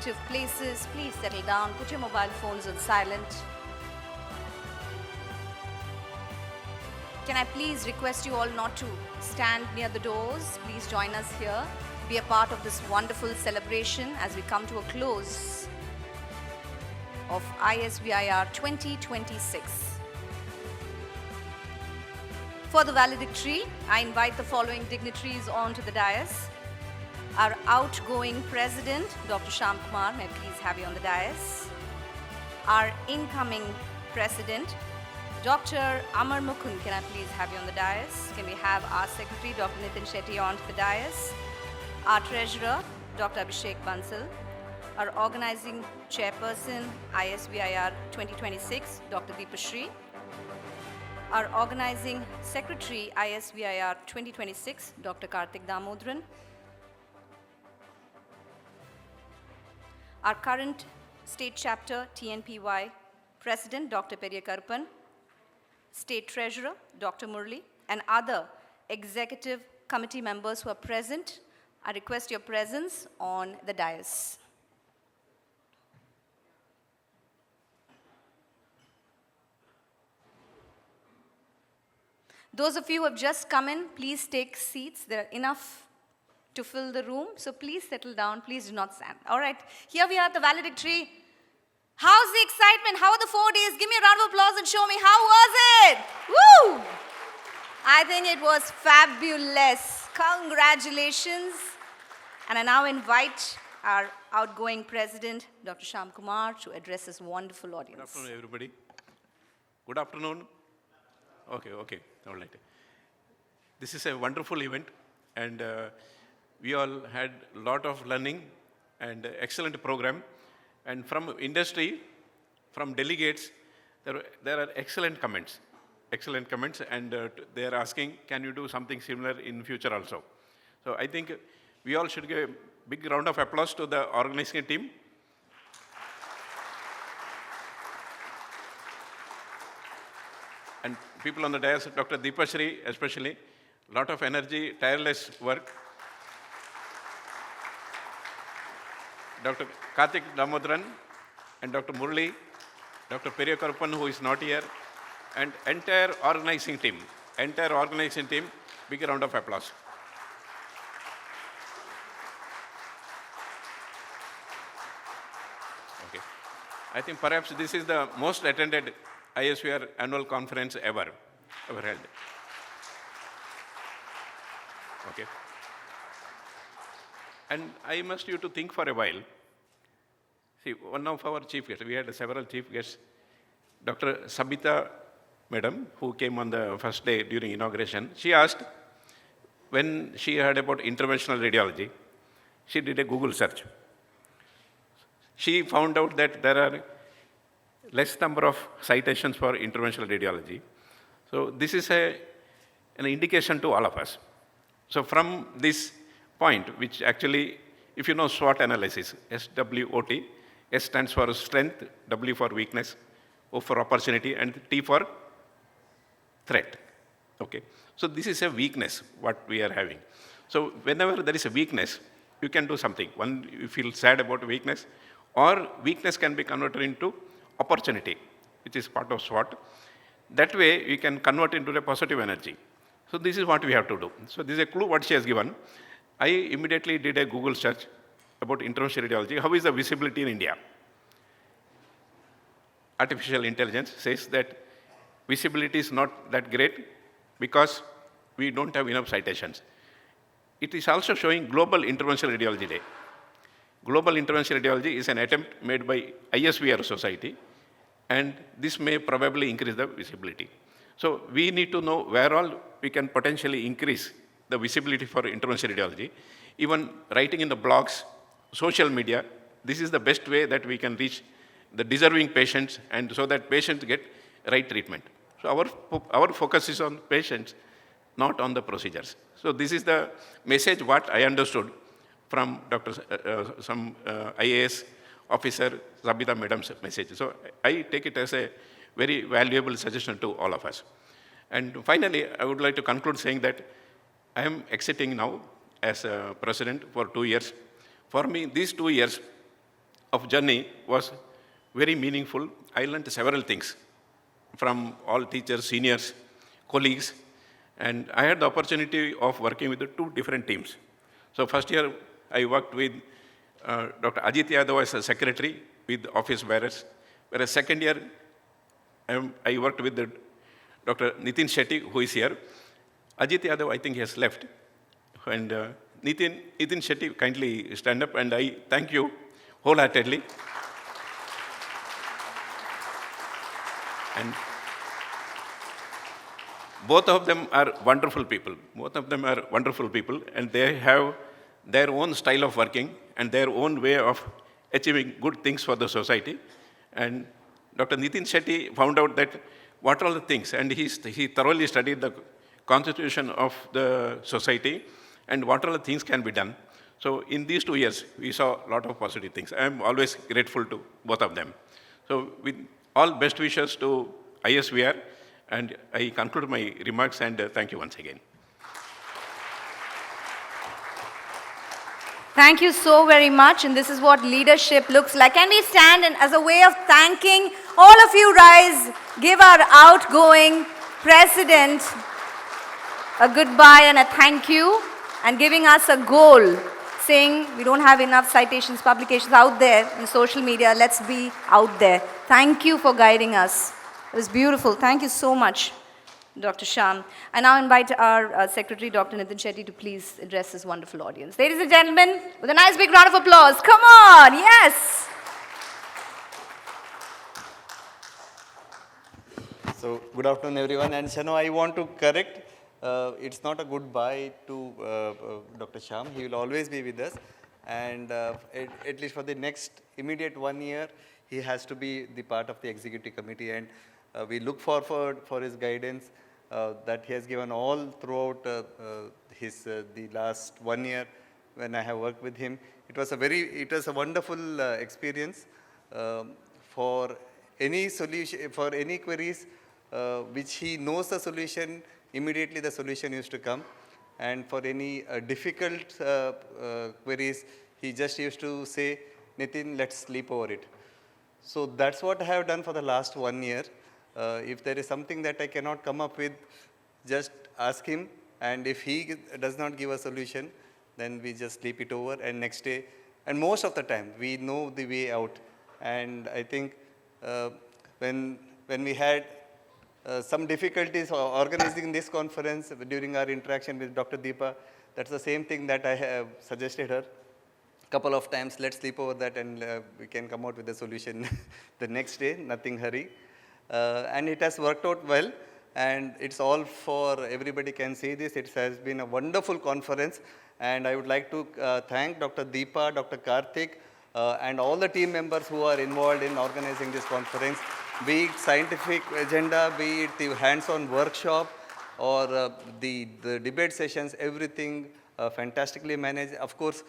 respective places. Please settle down. Put your mobile phones on silent. Can I please request you all not to stand near the doors? Please join us here. Be a part of this wonderful celebration as we come to a close of ISVIR 2026. For the valedictory, I invite the following dignitaries onto the dais. Our outgoing president, Dr. Shyam Kumar, may I please have you on the dais. Our incoming president, Dr. Amar Mukund, can I please have you on the dais? Can we have our secretary, Dr. Nitin Shetty, onto the dais? Our treasurer, Dr. Abhishek Bansal. Our organizing chairperson, ISVIR 2026, Dr. Deepashri. Our organizing secretary, ISVIR 2026, Dr. Karthik Damodran. Our current state chapter, TNPY president, Dr. Periyakarpan. State treasurer, Dr. Murli, and other executive committee members who are present. I request your presence on the dais. Those of you who have just come in, please take seats. There are enough to fill the room, so please settle down. Please do not stand. All right, here we are at the valedictory. How's the excitement? How are the 4 days? Give me a round of applause and show me, how was it? Woo! I think it was fabulous. Congratulations. And I now invite our outgoing president, Dr. Shyam Kumar, to address this wonderful audience. Good afternoon, everybody. Good afternoon. Okay, all right. This is a wonderful event, and we all had a lot of learning and excellent program. And from industry, from delegates, there are excellent comments, and they are asking, can you do something similar in future also? So I think we all should give a big round of applause to the organizing team. And people on the dais, Dr. Deepashri especially, lot of energy, tireless work. Dr. Karthik Damodran and Dr. Murli, Dr. Periyakarpan, who is not here, and entire organizing team, big round of applause. Okay. I think perhaps this is the most attended ISVR annual conference ever held. Okay. And I must you to think for a while. See, one of our chief guests, we had several chief guests, Dr. Sabita Madam, who came on the first day during inauguration. She asked, when she heard about interventional radiology, she did a Google search. She found out that there are less number of citations for interventional radiology. So this is an indication to all of us. So from this point, which actually, if you know SWOT analysis, SWOT, S stands for strength, W for weakness, O for opportunity, and T for threat. Okay. So this is a weakness, what we are having. So whenever there is a weakness, you can do something. One, you feel sad about weakness, or weakness can be converted into opportunity, which is part of SWOT. That way, you can convert into a positive energy. So this is what we have to do. So this is a clue what she has given. I immediately did a Google search about interventional radiology. How is the visibility in India? Artificial intelligence says that visibility is not that great because we don't have enough citations. It is also showing Global Interventional Radiology Day. Global Interventional Radiology is an attempt made by ISVR Society, and this may probably increase the visibility. So we need to know where all we can potentially increase the visibility for interventional radiology. Even writing in the blogs, social media, this is the best way that we can reach the deserving patients, and so that patients get right treatment. So our focus is on patients, not on the procedures. So this is the message what I understood from some IAS officer, Sabita Madam's message. So I take it as a very valuable suggestion to all of us. And finally, I would like to conclude saying that I am exiting now as a president for 2 years. For me, these 2 years of journey was very meaningful. I learned several things from all teachers, seniors, colleagues, and I had the opportunity of working with the two different teams. So first year, I worked with Dr. Ajit Yadav as a secretary with office bearers, whereas second year, I worked with Dr. Nitin Shetty, who is here. Ajit Yadav, I think he has left. And Nitin Shetty, kindly stand up, and I thank you wholeheartedly. And both of them are wonderful people. Both of them are wonderful people, and they have their own style of working and their own way of achieving good things for the society. And Dr. Nitin Shetty found out that what are all the things, and he thoroughly studied the constitution of the society and what all the things can be done. So in these 2 years, we saw a lot of positive things. I am always grateful to both of them. So with all best wishes to ISVR, and I conclude my remarks, and thank you once again. Thank you so very much, and this is what leadership looks like. Can we stand and as a way of thanking all of you guys, give our outgoing president a goodbye and a thank you, and giving us a goal, saying we don't have enough citations, publications out there in social media, let's be out there. Thank you for guiding us. It was beautiful. Thank you so much, Dr. Shyam. I now invite our secretary, Dr. Nitin Shetty, to please address this wonderful audience. Ladies and gentlemen, with a nice big round of applause. Come on, yes. So, good afternoon, everyone. And Shano, I want to correct. It's not a goodbye to Dr. Shyam. He will always be with us. And at least for the next immediate 1 year, he has to be the part of the executive committee. And we look forward for his guidance that he has given all throughout the last 1 year when I have worked with him. It was a wonderful experience for any solution, for any queries which he knows the solution, immediately the solution used to come. And for any difficult queries, he just used to say, Nitin, let's sleep over it. So that's what I have done for the last 1 year. If there is something that I cannot come up with, just ask him. And if he does not give a solution, then we just sleep it over, and next day, and most of the time, we know the way out. And I think when we had some difficulties organizing this conference during our interaction with Dr. Deepa, that's the same thing that I have suggested her a couple of times. Let's sleep over that, and we can come out with a solution the next day, nothing hurry. And it has worked out well, and it's all for everybody can see this. It has been a wonderful conference, and I would like to thank Dr. Deepa, Dr. Karthik, and all the team members who are involved in organizing this conference, be it scientific agenda, be it the hands-on workshop, or the debate sessions, everything fantastically managed. Of course,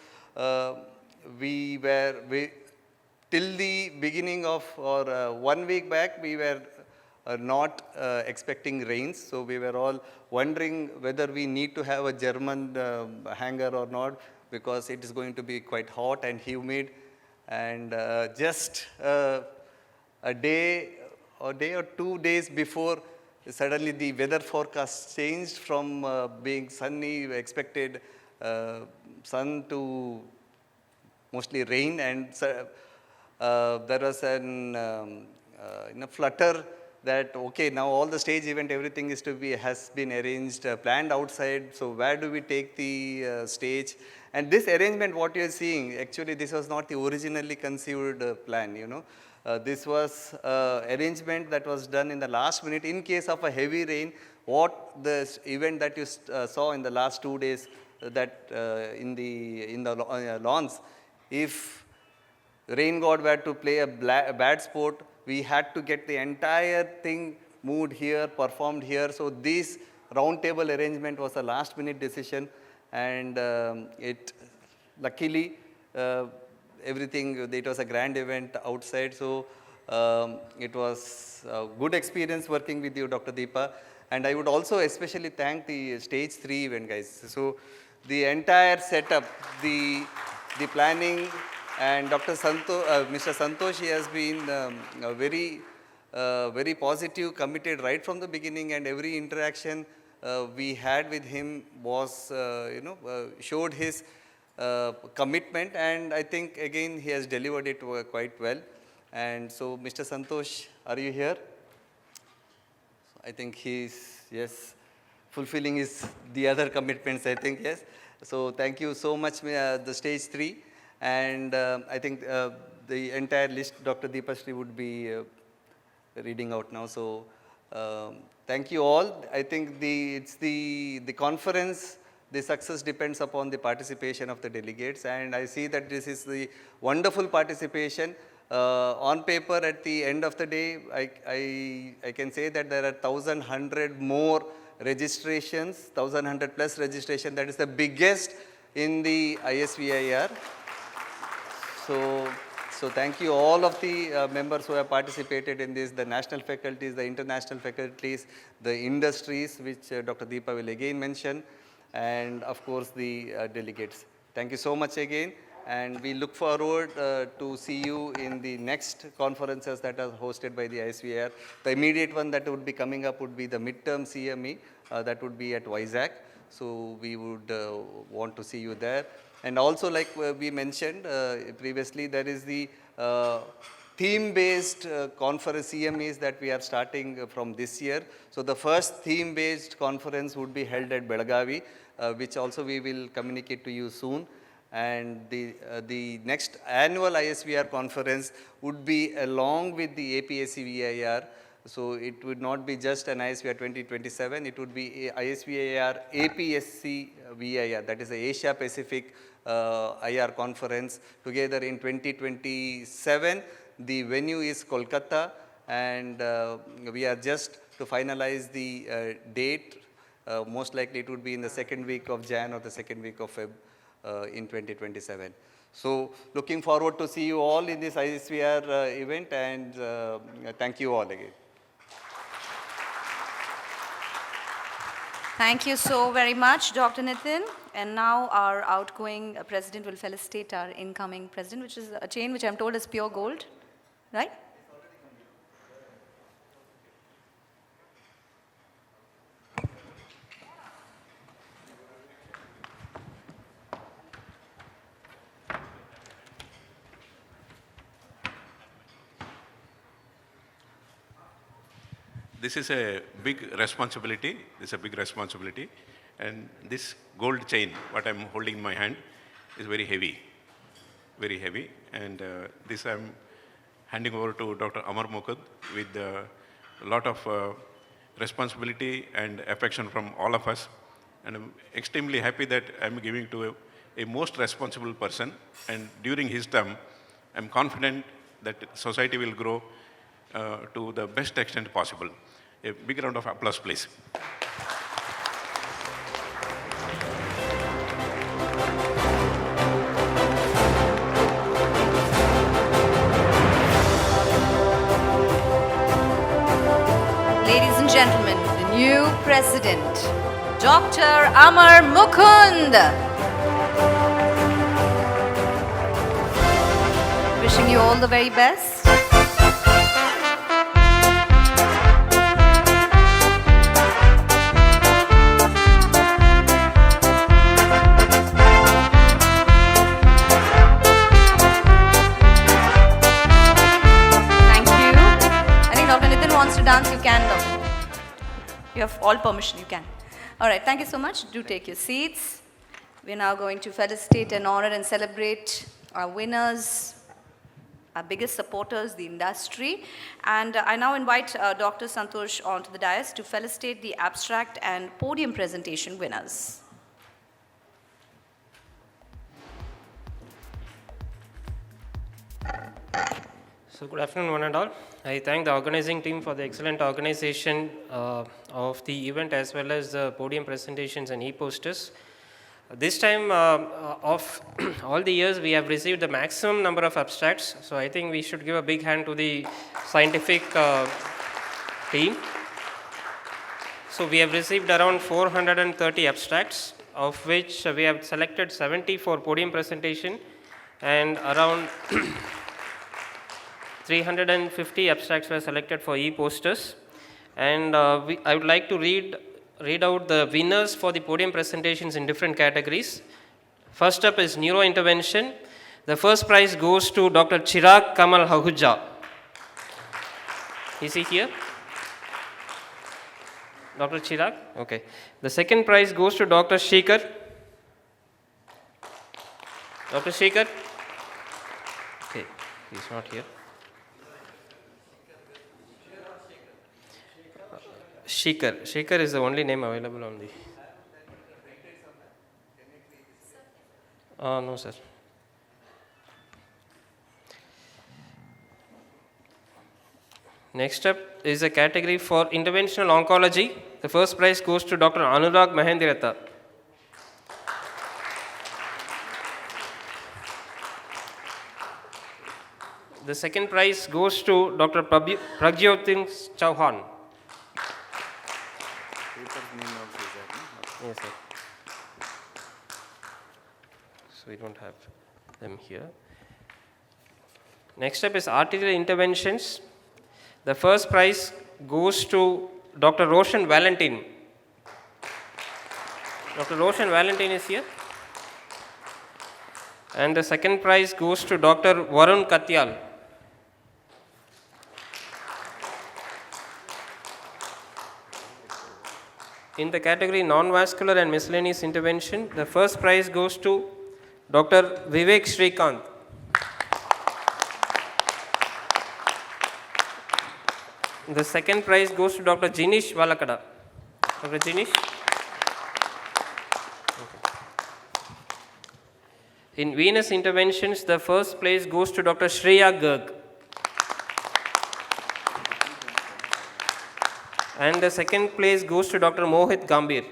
we till the beginning of, or 1 week back, we were not expecting rains. So we were all wondering whether we need to have a German hangar or not, because it is going to be quite hot and humid. And just a day or 2 days before, suddenly the weather forecast changed from being sunny, expected sun, to mostly rain, and there was a flutter that, okay, now all the stage event, everything has been arranged, planned outside, so where do we take the stage? And this arrangement, what you are seeing, actually this was not the originally conceived plan, this was arrangement that was done in the last minute in case of a heavy rain. What the event that you saw in the last 2 days, that in the lawns, if rain god were to play a bad sport, we had to get the entire thing moved here, performed here. So this round table arrangement was a last minute decision, and it luckily everything, it was a grand event outside. So it was a good experience working with you, Dr. Deepa. And I would also especially thank the stage 3 event guys. So the entire setup, the planning, And Mr. Santosh, he has been very positive, committed right from the beginning, and every interaction we had with him was, showed his commitment, and I think again he has delivered it quite well. And so, Mr. Santosh, are you here? I think he's, yes, fulfilling the other commitments, I think, yes. So thank you so much, the stage 3. And I think the entire list Dr. Deepashree would be reading out now. So thank you all. I think the conference, the success depends upon the participation of the delegates, and I see that this is the wonderful participation. On paper, at the end of the day, I can say that there are 1,100 more registrations, 1,100 plus registration. That is the biggest in the ISVIR. So thank you all of the members who have participated in this, the national faculties, the international faculties, the industries, which Dr. Deepa will again mention, and of course the delegates. Thank you so much again. And we look forward to see you in the next conferences that are hosted by the ISVR. The immediate one that would be coming up would be the midterm CME, that would be at Vizag. So we would want to see you there. And also, like we mentioned previously, there is the theme-based conference CMEs that we are starting from this year. So the first theme-based conference would be held at Belagavi, which also we will communicate to you soon. And the next annual ISVR conference would be along with the APSC VIR. So it would not be just an ISVR 2027, it would be ISVIR APSC VIR, that is the Asia Pacific IR conference together in 2027. The venue is Kolkata, and we are just to finalize the date. Most likely it would be in the second week of Jan or the second week of Feb. In 2027. So looking forward to see you all in this ISVR event, and thank you all again. Thank you so very much, Dr. Nitin. And now our outgoing president will felicitate our incoming president, which is a chain which I'm told is pure gold, right? This is a big responsibility. This is a big responsibility. And this gold chain, what I'm holding in my hand, is very heavy. Very heavy. And this I'm handing over to Dr. Amar Mukud with a lot of responsibility and affection from all of us. And I'm extremely happy that I'm giving to a most responsible person. And during his term, I'm confident that society will grow to the best extent possible. A big round of applause, please. Ladies and gentlemen, the new president, Dr. Amar Mukund. Wishing you all the very best. Dance, you can though. You have all permission, you can. All right, thank you so much. Do take your seats. We're now going to felicitate and honor and celebrate our winners, our biggest supporters, the industry. And I now invite Dr. Santosh onto the dais to felicitate the abstract and podium presentation winners. So good afternoon, one and all. I thank the organizing team for the excellent organization of the event, as well as the podium presentations and e-posters. This time, of all the years, we have received the maximum number of abstracts. So I think we should give a big hand to the scientific team. So we have received around 430 abstracts, of which we have selected 70 for podium presentation and around 350 abstracts were selected for e-posters. And I would like to read out the winners for the podium presentations in different categories. First up is neurointervention. The first prize goes to Dr. Chirag Kamal Ahuja. Is he here? Dr. Chirag? Okay. The second prize goes to Dr. Shekhar. Dr. Shekhar? Okay, he's not here. Shekhar. Shekhar is the only name available on the. No, sir. Next up is a category for interventional oncology. The first prize goes to Dr. Anurag Mahendirata. The second prize goes to Dr. Pragyoti Chauhan. Yes, sir. So we don't have them here. Next up is arterial interventions. The first prize goes to Dr. Roshan Valentin. Dr. Roshan Valentin is here. And the second prize goes to Dr. Varun Katyal. In the category non-vascular and miscellaneous intervention, the first prize goes to Dr. Vivek Srikanth. The second prize goes to Dr. Jinish Valakada. Dr. Jinish. Okay. In venous interventions, the first place goes to Dr. Shreya Garg. And the second place goes to Dr. Mohit Gambhir.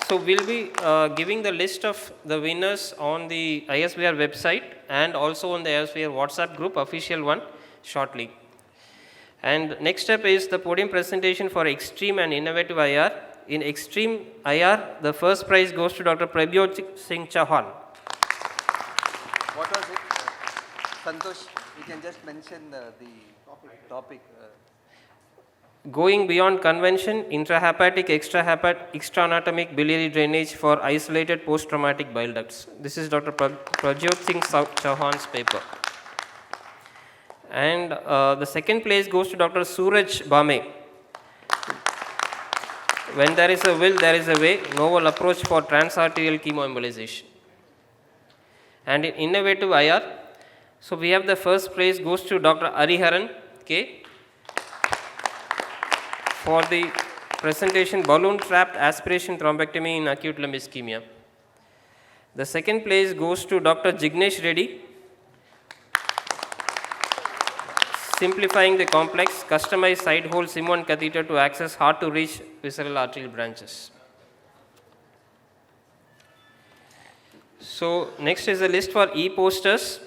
So we'll be giving the list of the winners on the ISVR website and also on the ISVR WhatsApp group, official one, shortly. And next step is the podium presentation for Extreme and Innovative IR. In Extreme IR, the first prize goes to Dr. Prabhyot Singh Chauhan. What was it? Santosh, you can just mention the topic. Going beyond convention, intrahepatic, extra-anatomic biliary drainage for isolated post-traumatic bile ducts. This is Dr. Prabhyot Singh Chauhan's paper. And the second place goes to Dr. Suraj Bame. When there is a will, there is a way. Novel approach for transarterial chemoembolization. And in innovative IR, so we have the first place goes to Dr. Ariharan K. for the presentation balloon trapped aspiration thrombectomy in acute limb ischemia. The second place goes to Dr. Jignesh Reddy, simplifying the complex customized side hole SIM1 catheter to access hard to reach visceral arterial branches. So next is a list for e-posters.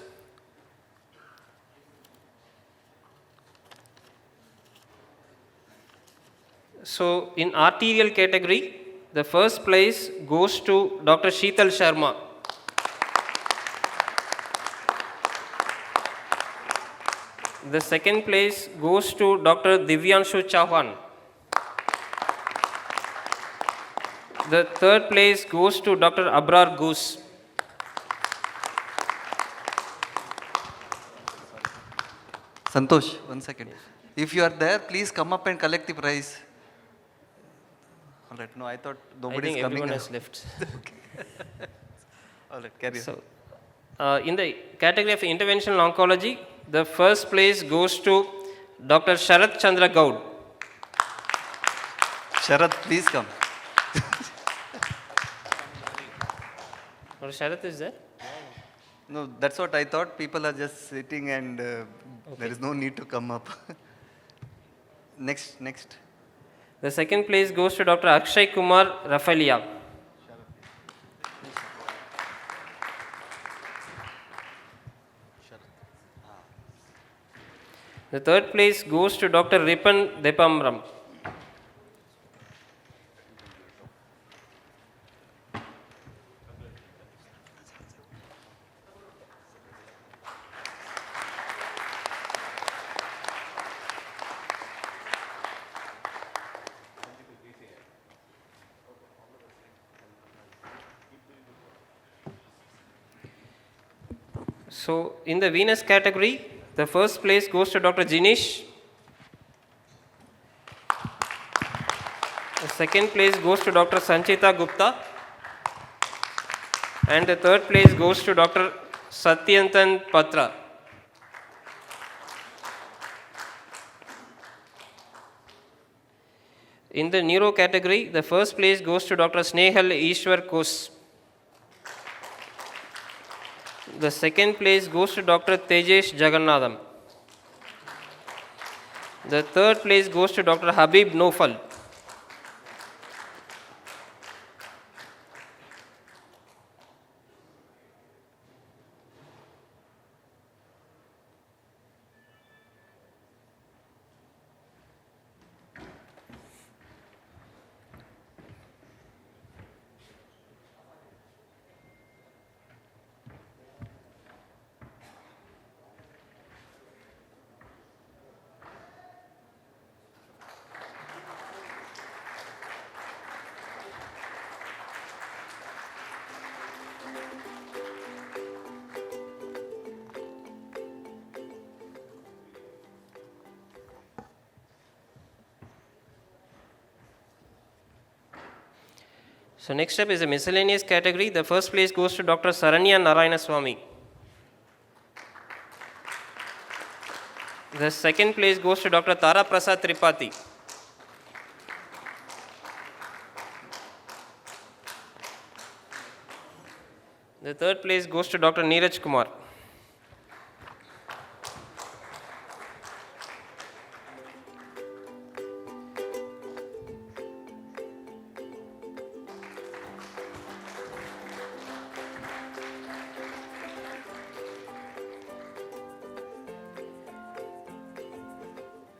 So in arterial category, the first place goes to Dr. Sheetal Sharma. The second place goes to Dr. Divyanshu Chauhan. The third place goes to Dr. Abrar Goose. Santosh, 1 second. If you are there, please come up and collect the prize. All right. No, I thought nobody is coming. I think everyone has left. All right, carry on. So, in the category of interventional oncology, the first place goes to Dr. Sharath Chandra Gaud. Sharath, please come. Or Sharath is there? No, that's what I thought. People are just sitting and there is no need to come up. Next. The second place goes to Dr. Akshay Kumar Rafalia. The third place goes to Dr. Ripan Depamram. So in the Venus category, the first place goes to Dr. Jinish. The second place goes to Dr. Sanchita Gupta. And the third place goes to Dr. Satyantan Patra. In the neuro category, the first place goes to Dr. Snehal Ishwar Kos. The second place goes to Dr. Tejesh Jagannatham. The third place goes to Dr. Habib Nofal. So next up is a miscellaneous category. The first place goes to Dr. Saranya Narayana Swami. The second place goes to Dr. Tara Prasad Tripathi. The third place goes to Dr. Neeraj Kumar.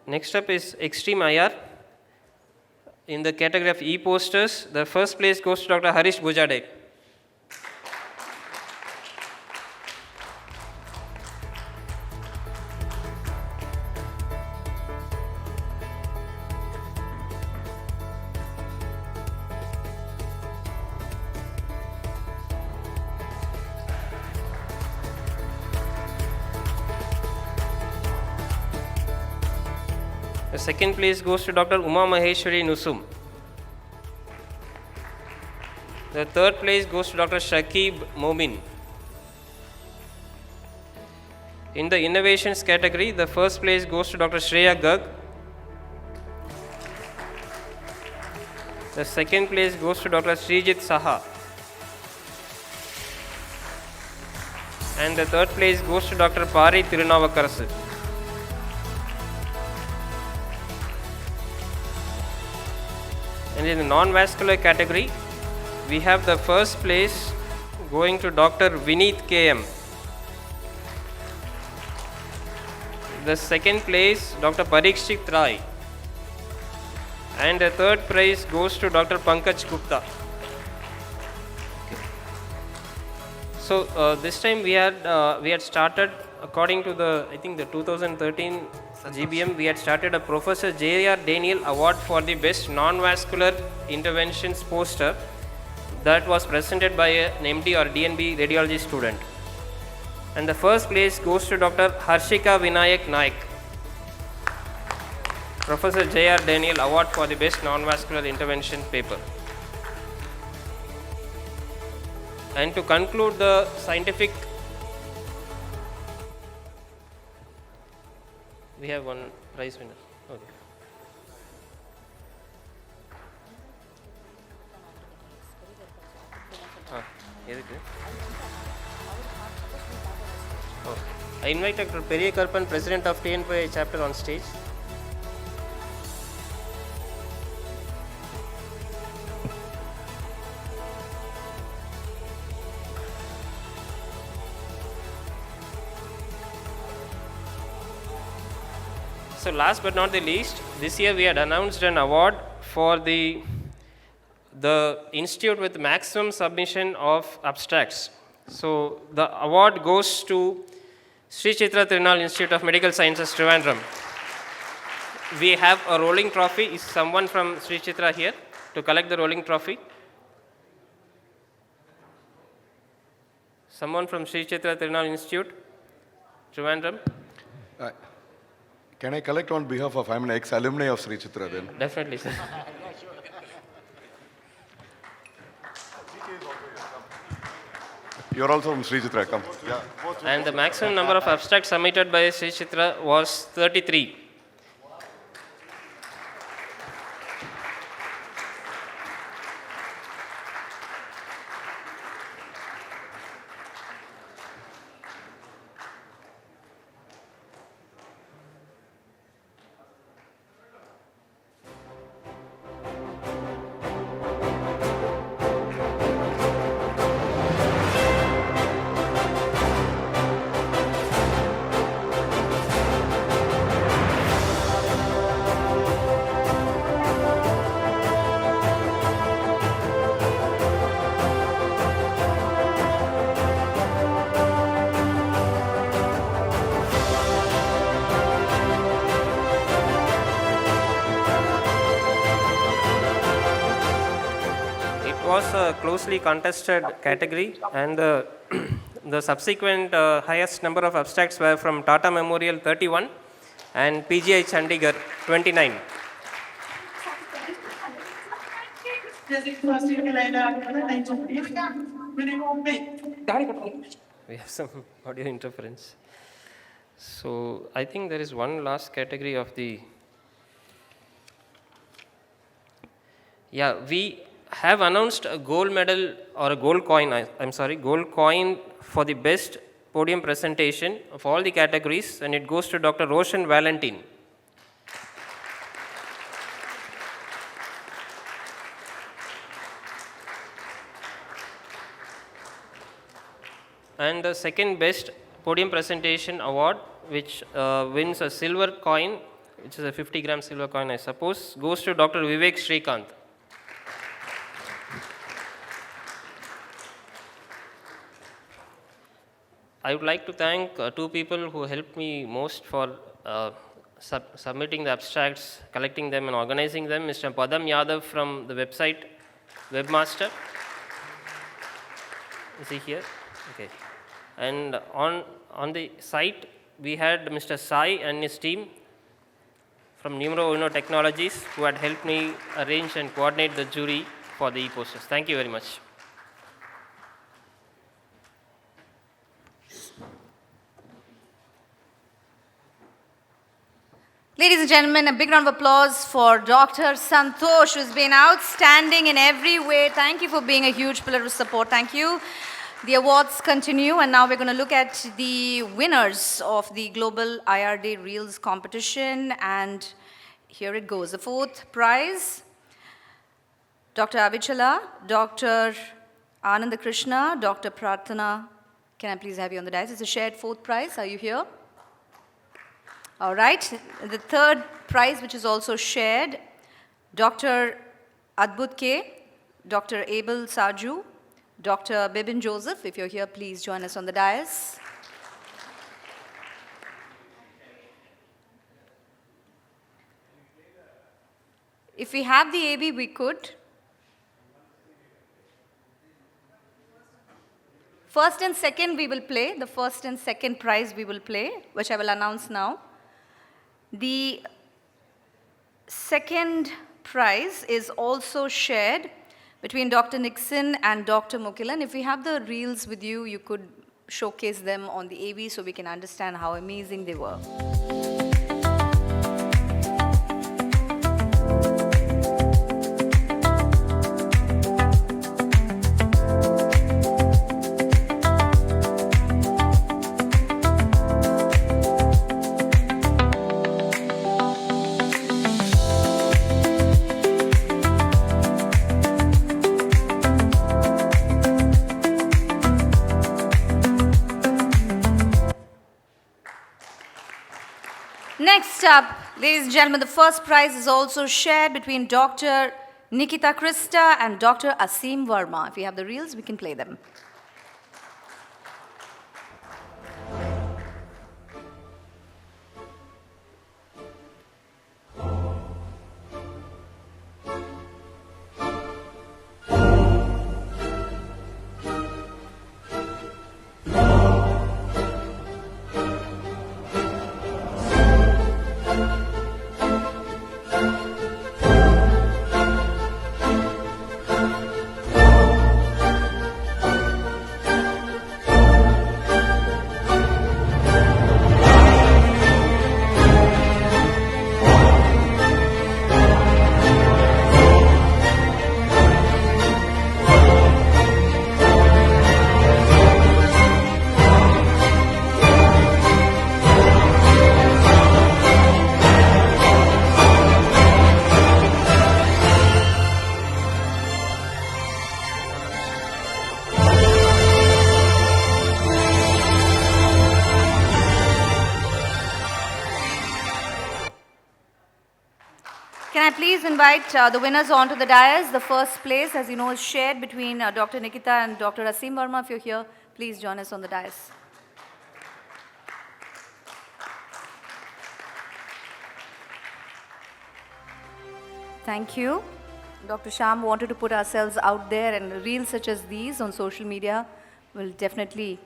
Next up is Extreme IR. In the category of e-posters, the first place goes to Dr. Harish Bujade. The second place goes to Dr. Uma Maheshwari Nusum. The third place goes to Dr. Shakib Momin. In the innovations category, the first place goes to Dr. Shreya Garg. The second place goes to Dr. Srijit Saha. And the third place goes to Dr. Pari Tirunavakarasu. And in the non-vascular category, we have the first place going to Dr. Vineet KM. The second place, Dr. Parikshit Rai. And the third prize goes to Dr. Pankaj Gupta. So this time we had started according to the 2013 GBM. We had started a Professor J.R. Daniel Award for the best non-vascular interventions poster that was presented by an MD or DNB radiology student. And the first place goes to Dr. Harshika Vinayak Naik. Professor J.R. Daniel Award for the best non-vascular intervention paper. And to conclude the scientific, we have one prize winner. Okay. I invite Dr. Periya Karpan, President of TNPI chapter, on stage. So last but not the least, this year we had announced an award for the institute with maximum submission of abstracts. So the award goes to Sri Chitra Tirunal Institute of Medical Sciences, Trivandrum. We have a rolling trophy. Is someone from Sri Chitra here to collect the rolling trophy? Someone from Sri Chitra Tirunal Institute, Trivandrum? Can I collect on behalf of, I'm an ex-alumni of Sri Chitra then? Definitely, sir. You're also from Sri Chitra, come. Yeah. And the maximum number of abstracts submitted by Sri Chitra was 33. Was a closely contested category, and the subsequent highest number of abstracts were from Tata Memorial 31 and PGI Chandigarh 29. We have some audio interference. So I think there is one last category of the. Yeah, we have announced a gold medal or a gold coin, gold coin for the best podium presentation of all the categories, and it goes to Dr. Roshan Valentin. And the second best podium presentation award, which wins a silver coin, which is a 50-gram silver coin, I suppose, goes to Dr. Vivek Srikanth. I would like to thank two people who helped me most for submitting the abstracts, collecting them and organizing them. Mr. Padam Yadav from the website Webmaster. Is he here? Okay. And on the site, we had Mr. Sai and his team from Numero Uno Technologies who had helped me arrange and coordinate the jury for the e-posters. Thank you very much. Ladies and gentlemen, a big round of applause for Dr. Santosh, who's been outstanding in every way. Thank you for being a huge pillar of support. Thank you. The awards continue, and now we're going to look at the winners of the Global IR Day Reels competition, and here it goes. The fourth prize, Dr. Avichala, Dr. Ananda Krishna, Dr. Prarthana. Can I please have you on the dais? It's a shared fourth prize. Are you here? All right. The third prize, which is also shared, Dr. Adbut K, Dr. Abel Saju, Dr. Bibin Joseph. If you're here, please join us on the dais. If we have the AB, we could. First and second we will play. The first and second prize we will play, which I will announce now. The second prize is also shared between Dr. Nixon and Dr. Mukilan. If we have the reels with you, you could showcase them on the AV so we can understand how amazing they were. Next up, ladies and gentlemen, the first prize is also shared between Dr. Nikita Krista and Dr. Asim Verma. If we have the reels, we can play them. I please invite the winners onto the dais? The first place, as you know, is shared between Dr. Nikita and Dr. Asim Verma. If you're here, please join us on the dais. Thank you. Dr. Sham wanted to put ourselves out there, and reels such as these on social media will definitely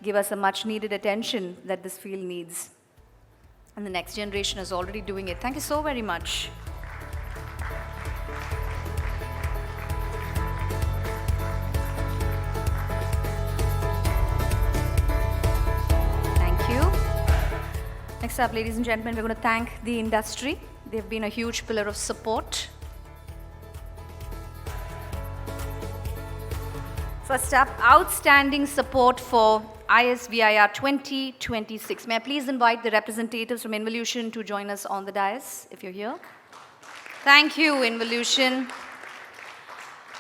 give us a much needed attention that this field needs. And the next generation is already doing it. Thank you so very much. Thank you. Next up, ladies and gentlemen, we're going to thank the industry. They've been a huge pillar of support. First up, outstanding support for ISVIR 2026. May I please invite the representatives from Involution to join us on the dais, if you're here. Thank you, Involution.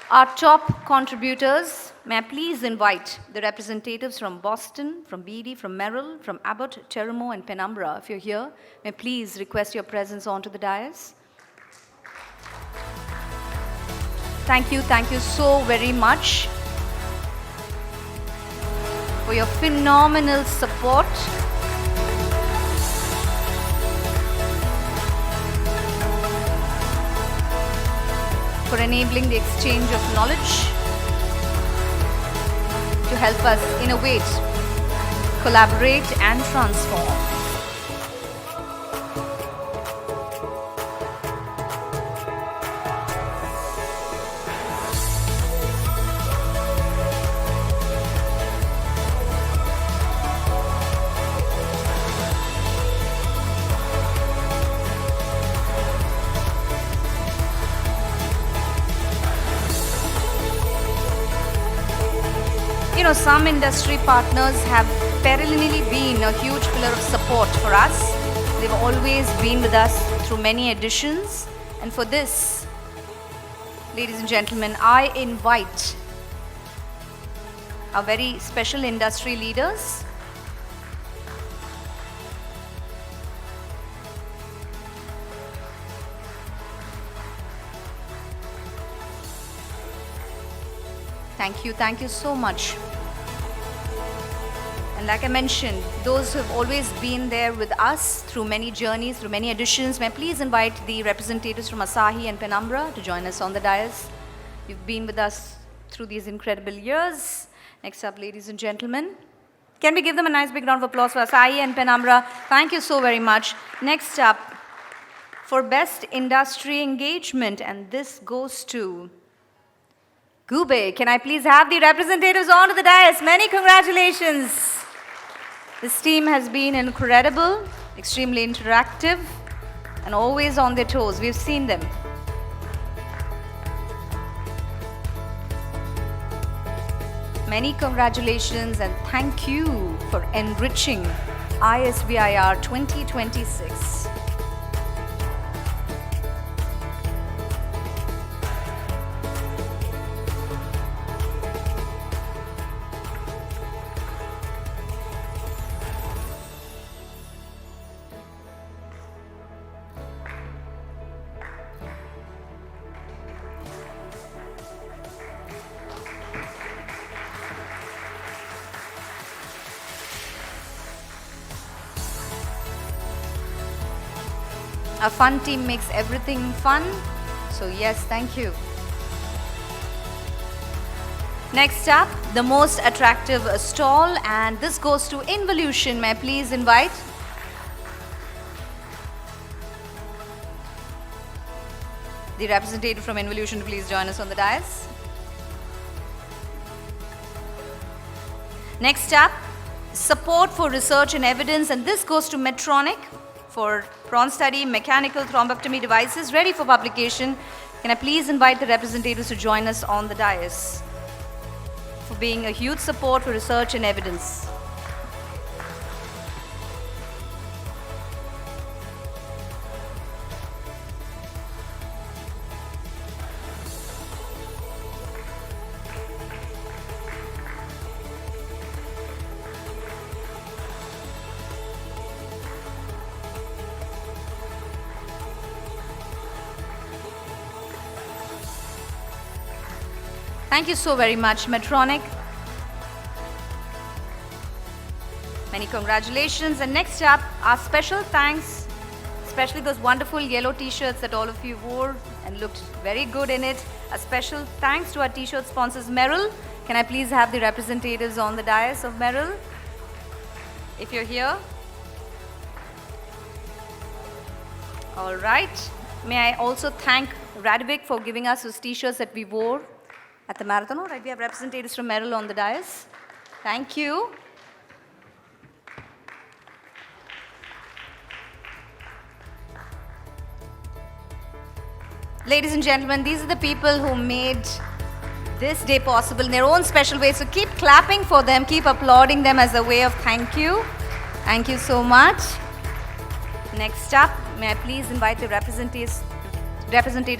Our top contributors, may I please invite the representatives from Boston, from BD, from Merrill, from Abbott, Teramo, and Penumbra. If you're here, may I please request your presence onto the dais. Thank you so very much for your phenomenal support. For enabling the exchange of knowledge to help us innovate, collaborate, and transform. You know, some industry partners have perennially been a huge pillar of support for us. They've always been with us through many editions. And for this, ladies and gentlemen, I invite our very special industry leaders. Thank you so much. And like I mentioned, those who have always been there with us through many journeys, through many editions, may I please invite the representatives from Asahi and Penumbra to join us on the dais. You've been with us through these incredible years. Next up, ladies and gentlemen, can we give them a nice big round of applause for Asahi and Penumbra? Thank you so very much. Next up, for Best Industry Engagement, and this goes to Gube. Can I please have the representatives onto the dais? Many congratulations. This team has been incredible, extremely interactive, and always on their toes. We've seen them. Many congratulations and thank you for enriching ISVIR 2026. A fun team makes everything fun. So yes, thank you. Next up, the most attractive stall, and this goes to Involution. May I please invite the representative from Involution to please join us on the dais. Next up, support for research and evidence, and this goes to Medtronic for prawn study mechanical thrombectomy devices ready for publication. Can I please invite the representatives to join us on the dais for being a huge support for research and evidence. Thank you so very much, Medtronic. Many congratulations. And next up, our special thanks, especially those wonderful yellow t-shirts that all of you wore and looked very good in it. A special thanks to our t-shirt sponsors, Merrill. Can I please have the representatives on the dais of Merrill, if you're here? All right. May I also thank Radovic for giving us those t-shirts that we wore at the marathon. All right, we have representatives from Merrill on the dais. Thank you. Ladies and gentlemen, these are the people who made this day possible in their own special way. So keep clapping for them, keep applauding them as a way of thank you. Thank you so much. Next up, may I please invite the representatives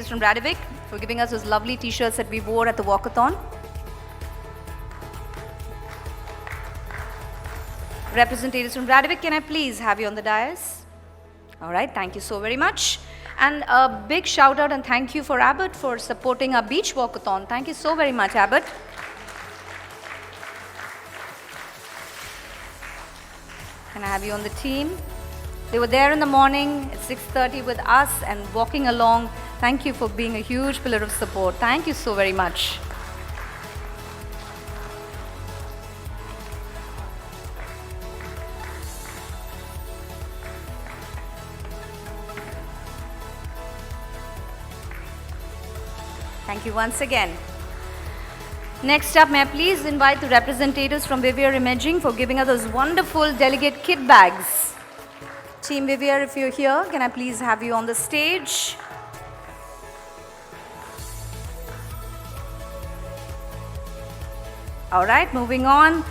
from Radovic for giving us those lovely t-shirts that we wore at the walkathon. Representatives from Radovic, can I please have you on the dais? All right, thank you so very much. And a big shout out and thank you for Abbott for supporting our beach walkathon. Thank you so very much, Abbott. Can I have you on the team? They were there in the morning at 6:30 with us and walking along. Thank you for being a huge pillar of support. Thank you so very much. Thank you once again. Next up, may I please invite the representatives from Vivier Imaging for giving us those wonderful delegate kit bags. Team Vivier, if you're here, can I please have you on the stage? All right, moving on.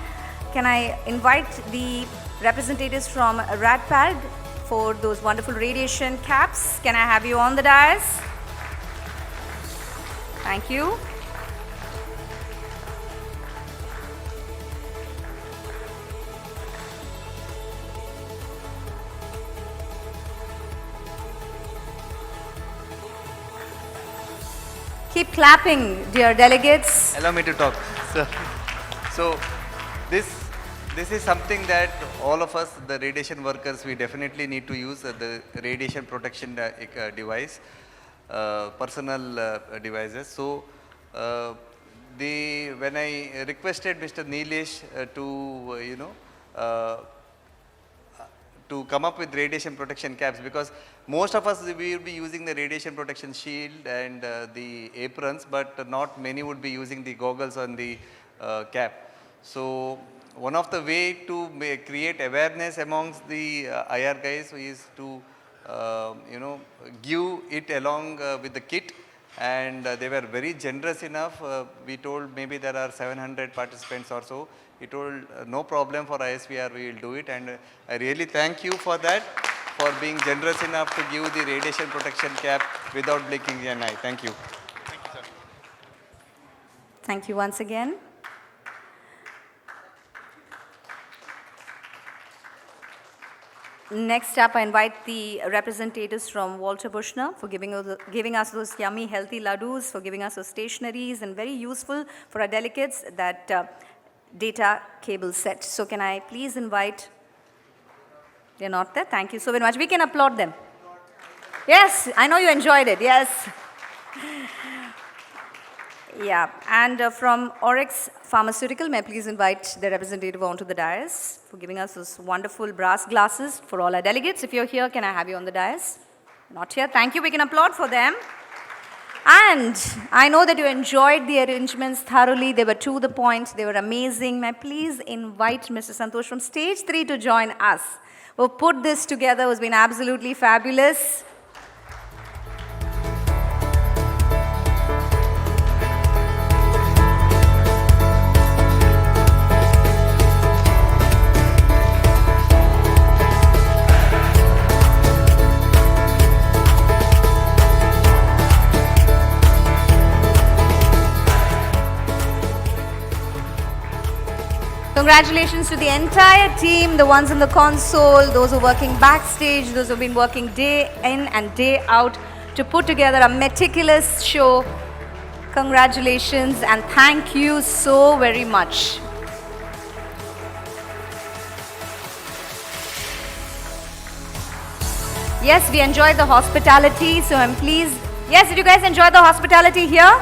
Can I invite the representatives from RadPad for those wonderful radiation caps? Can I have you on the dais? Thank you. Keep clapping, dear delegates. Allow me to talk. So this is something that all of us, the radiation workers, we definitely need to use the radiation protection device, personal devices. So when I requested Mr. Neelesh to come up with radiation protection caps, because most of us, we will be using the radiation protection shield and the aprons, but not many would be using the goggles on the cap. So one of the way to create awareness amongst the IR guys is to give it along with the kit, and they were very generous enough. We told maybe there are 700 participants or so. He told no problem for ISVR, we will do it, and I really thank you for that, for being generous enough to give the radiation protection cap without blinking an eye. Thank you. Thank you, sir. Thank you once again. Next up, I invite the representatives from Walter Bushner for giving us those yummy, healthy laddus, for giving us those stationaries, and very useful for our delegates, that data cable set. So can I please invite, they're not there, thank you so very much. We can applaud them. Yes, I know you enjoyed it, yes. Yeah, and from Oryx Pharmaceutical, may I please invite the representative onto the dais for giving us those wonderful brass glasses for all our delegates. If you're here, can I have you on the dais? Not here, thank you, we can applaud for them. And I know that you enjoyed the arrangements thoroughly. They were to the point, they were amazing. May I please invite Mr. Santosh from stage 3 to join us. Who put this together, has been absolutely fabulous. Congratulations to the entire team, the ones in the console, those who are working backstage, those who have been working day in and day out to put together a meticulous show Congratulations and thank you so very much. Yes, we enjoyed the hospitality, so I'm pleased. Yes, did you guys enjoy the hospitality here?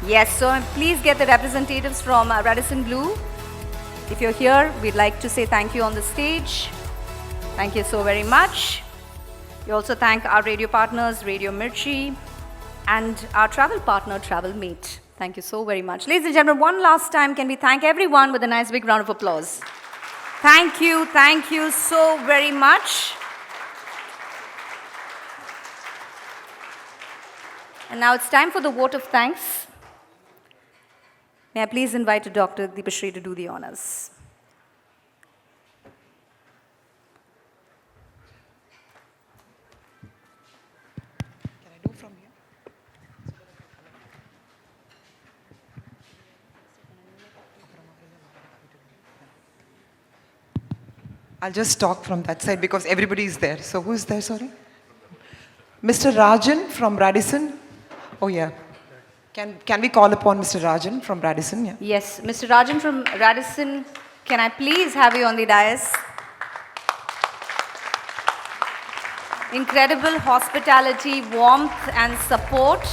Yes, so I'm pleased get the representatives from Radisson Blu. If you're here, we'd like to say thank you on the stage. Thank you so very much. We also thank our radio partners, Radio Mirchi, and our travel partner, Travel Mate. Thank you so very much. Ladies and gentlemen, one last time, can we thank everyone with a nice big round of applause? Thank you so very much. And now it's time for the vote of thanks. May I please invite Dr. Deepashri to do the honors. Can I do from here? I'll just talk from that side because everybody is there. So who is there, sorry? Mr. Rajan from Radisson. Oh yeah. Can we call upon Mr. Rajan from Radisson? Yeah. Yes, Mr. Rajan from Radisson, can I please have you on the dais? Incredible hospitality, warmth and support.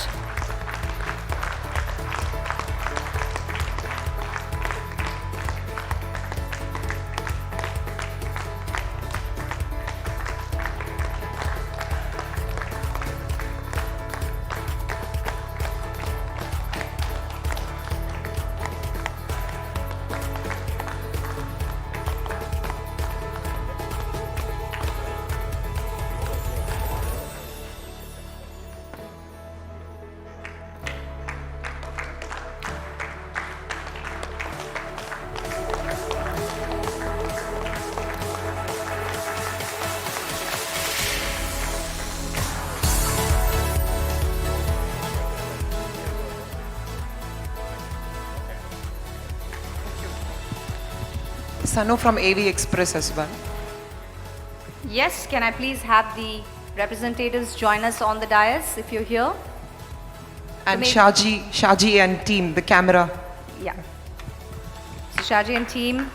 Sanu from AV Express as well. Yes, can I please have the representatives join us on the dais if you're here? And may- Shaji and team, the camera. Yeah. So Shaji and team.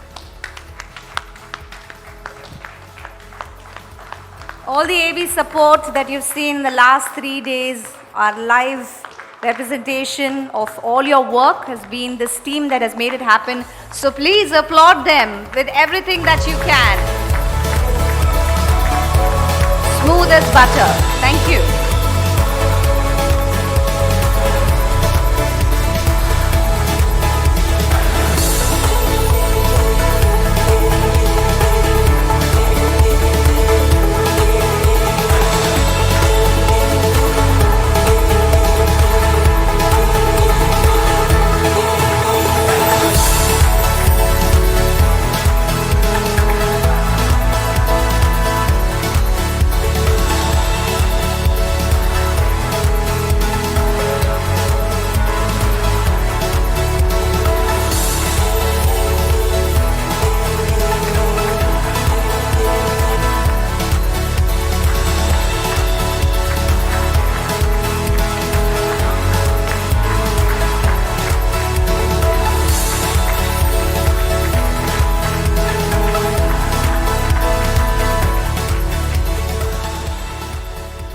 All the AV support that you've seen in the last 3 days, our live representation of all your work has been this team that has made it happen. So please applaud them with everything that you can. Smooth as butter. Thank you.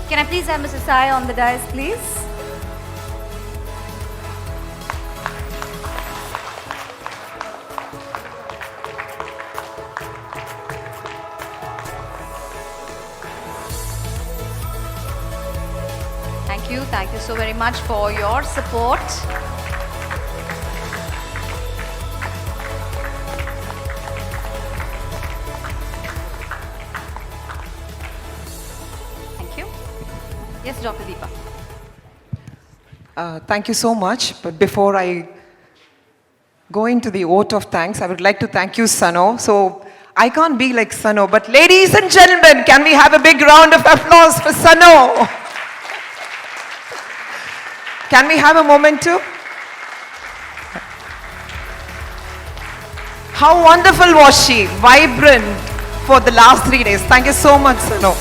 Can I please have Mr. Sai on the dais, please? Thank you so very much for your support. Thank you. Yes, Dr. Deepa. Thank you so much. But before I go into the vote of thanks, I would like to thank you, Sano. So I can't be like Sano, but ladies and gentlemen, can we have a big round of applause for Sano? Can we have a moment too? How wonderful was she? Vibrant for the last 3 days. Thank you so much, Sano.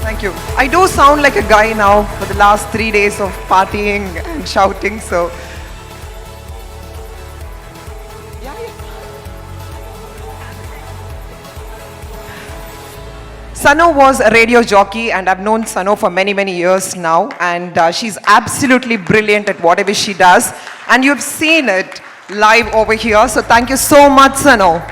Thank you. Thank you. I do sound like a guy now for the last 3 days of partying and shouting, so. Sano was a radio jockey, and I've known Sano for many, many years now, and she's absolutely brilliant at whatever she does, and you've seen it live over here, so thank you so much, Sano.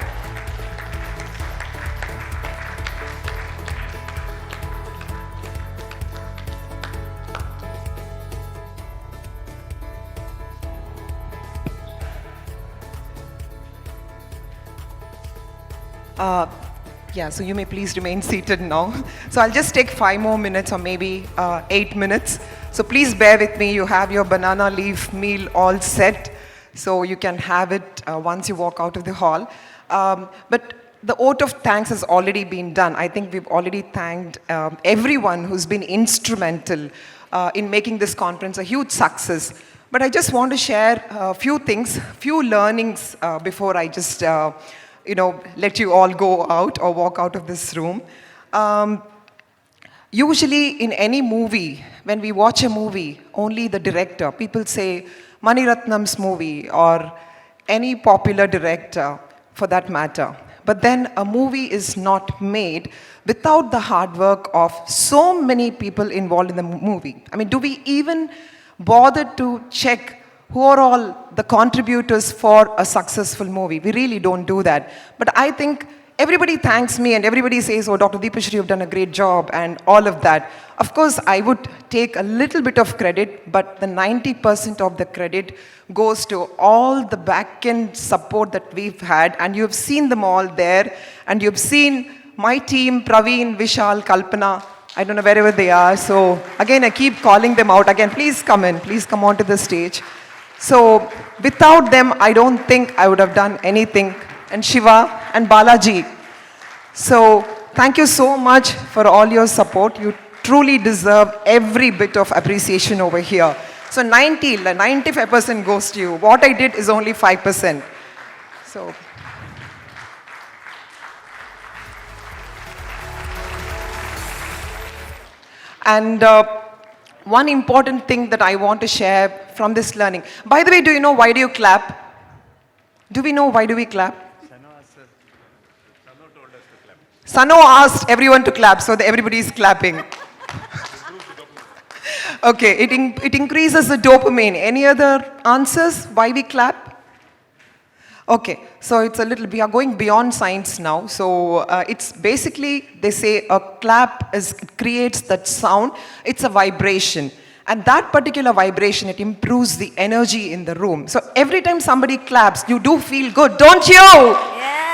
Yeah, so you may please remain seated now. So I'll just take 5 more minutes or maybe 8 minutes. So please bear with me. You have your banana leaf meal all set. So you can have it once you walk out of the hall. But the vote of thanks has already been done. I think we've already thanked everyone who's been instrumental in making this conference a huge success. But I just want to share a few things, few learnings before I just let you all go out or walk out of this room. Usually in any movie, when we watch a movie, only the director, people say Mani Ratnam's movie or any popular director for that matter. But then a movie is not made without the hard work of so many people involved in the movie. I mean, do we even bother to check who are all the contributors for a successful movie? We really don't do that. But I think everybody thanks me and everybody says, oh, Dr. Deepashri, you've done a great job and all of that. Of course, I would take a little bit of credit, but the 90% of the credit goes to all the back-end support that we've had, and you've seen them all there, and you've seen my team, Praveen, Vishal, Kalpana, I don't know wherever they are. So again, I keep calling them out. Again, please come in, please come onto the stage. So without them, I don't think I would have done anything. And Shiva and Balaji. So thank you so much for all your support. You truly deserve every bit of appreciation over here. So 95% goes to you. What I did is only 5%. So. And one important thing that I want to share from this learning. By the way, do you know why do you clap? Do we know why do we clap? Sano asked everyone to clap, so everybody is clapping. Okay, it increases the dopamine. Any other answers why we clap? Okay, so it's a little, we are going beyond science now. So it's basically, they say a clap creates that sound. It's a vibration. And that particular vibration, it improves the energy in the room. So every time somebody claps, you do feel good, don't you? Yes.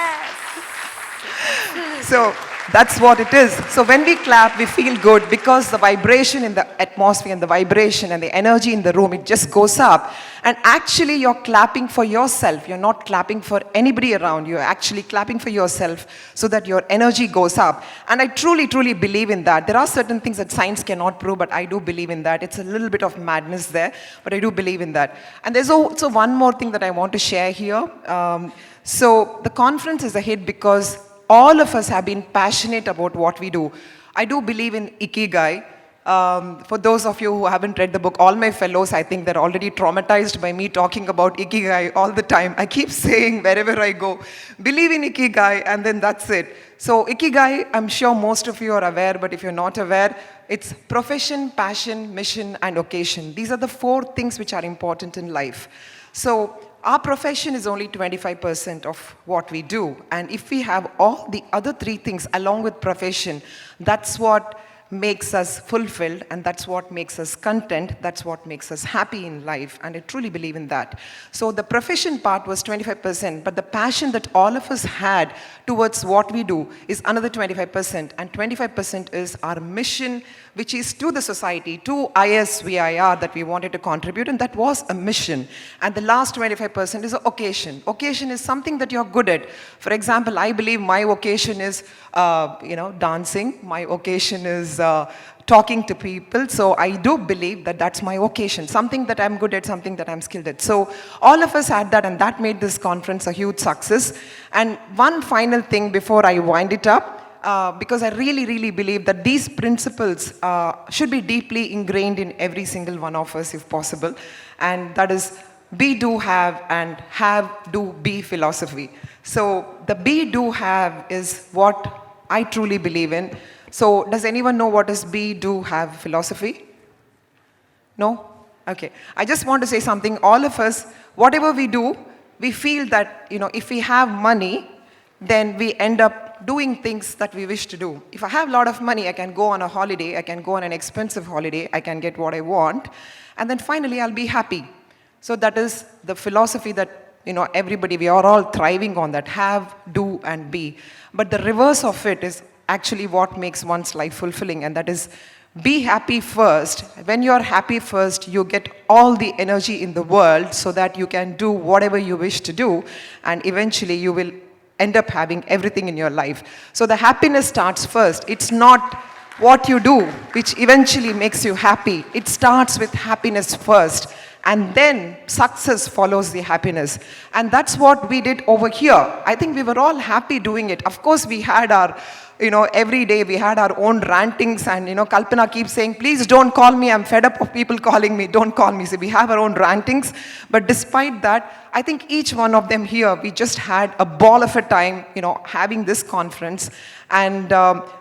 So that's what it is. So when we clap, we feel good because the vibration in the atmosphere and the vibration and the energy in the room, it just goes up. And actually, you're clapping for yourself. You're not clapping for anybody around. You're actually clapping for yourself so that your energy goes up. And I truly, truly believe in that. There are certain things that science cannot prove, but I do believe in that. It's a little bit of madness there, but I do believe in that. And there's also one more thing that I want to share here. So the conference is a hit because all of us have been passionate about what we do. I do believe in Ikigai. For those of you who haven't read the book, all my fellows, I think they're already traumatized by me talking about Ikigai all the time. I keep saying wherever I go, believe in Ikigai, and then that's it. So Ikigai, I'm sure most of you are aware, but if you're not aware, it's profession, passion, mission, and occasion. These are the 4 things which are important in life. So our profession is only 25% of what we do. And if we have all the other 3 things along with profession, that's what makes us fulfilled, and that's what makes us content, that's what makes us happy in life, and I truly believe in that. So the profession part was 25%, but the passion that all of us had towards what we do is another 25%, and 25% is our mission, which is to the society, to ISVIR that we wanted to contribute, and that was a mission. And the last 25% is an occasion. Occasion is something that you're good at. For example, I believe my occasion is, dancing. My occasion is talking to people. So I do believe that that's my occasion, something that I'm good at, something that I'm skilled at. So all of us had that, and that made this conference a huge success. And one final thing before I wind it up, because I really, really believe that these principles should be deeply ingrained in every single one of us if possible. And that is be, do, have, and have, do, be philosophy. So the be, do, have is what I truly believe in. So does anyone know what is be, do, have philosophy? No? Okay. I just want to say something. All of us, whatever we do, we feel that, if we have money, then we end up doing things that we wish to do. If I have a lot of money, I can go on a holiday, I can go on an expensive holiday, I can get what I want, and then finally I'll be happy. So that is the philosophy that, everybody, we are all thriving on that, have, do, and be. But the reverse of it is actually what makes one's life fulfilling, and that is be happy first. When you're happy first, you get all the energy in the world so that you can do whatever you wish to do, and eventually you will end up having everything in your life. So the happiness starts first. It's not what you do which eventually makes you happy. It starts with happiness first, and then success follows the happiness. And that's what we did over here. I think we were all happy doing it. Of course, we had our, every day we had our own rantings, and, Kalpana keeps saying, please don't call me, I'm fed up of people calling me, don't call me. So we have our own rantings. But despite that, I think each one of them here, we just had a ball of a time, having this conference. And